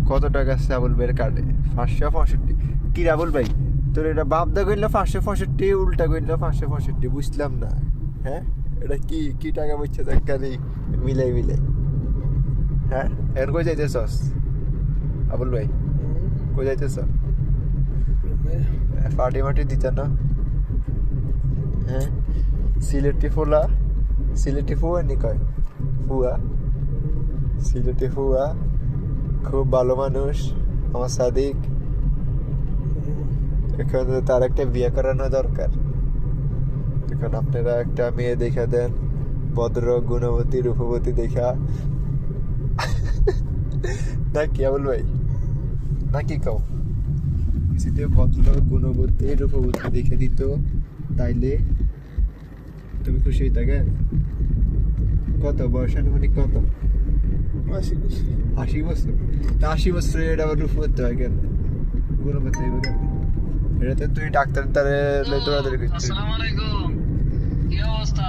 কত টাকা আছে আবুল ভাইয়ের কার্ডে? 565। কি আবুল ভাই, তোর এটা বাপদা কইলে 565, উল্টা কইলে 565, বুঝলাম না। হ্যাঁ, এটা কি কি টাকা বুঝছে দেখালি মিলাই মিলাই। হ্যাঁ, এখন কই যাইতেছস আবুল ভাই? কই যাইতেছ? পার্টি মাটি দিতে না? হ্যাঁ, সিলেটি ফুলা, সিলেটি ফুয়া নি কয়, ফুয়া, সিলেটি ফুয়া খুব ভালো মানুষ আমার সাদিক। এখন তার একটা বিয়ে করানো দরকার। এখন আপনারা একটা মেয়ে দেখা দেন, ভদ্র গুণবতী রূপবতী দেখা, নাকি আবুল ভাই? নাকি কও যদি ভদ্র গুণবতী রূপবতী দেখে দিত তাইলে তুমি খুশি হইতা? কত বয়স আনুমানিক? কত? 80 বছর। তা 80 বছর এটা আবার রূপবতী হয় কেন, গুণবতী হইবে কেন? এটা তো তুই ডাক্তার দ্বারে দৌড়াদৌড়ি করছিস। আসসালামু আলাইকুম, কি অবস্থা?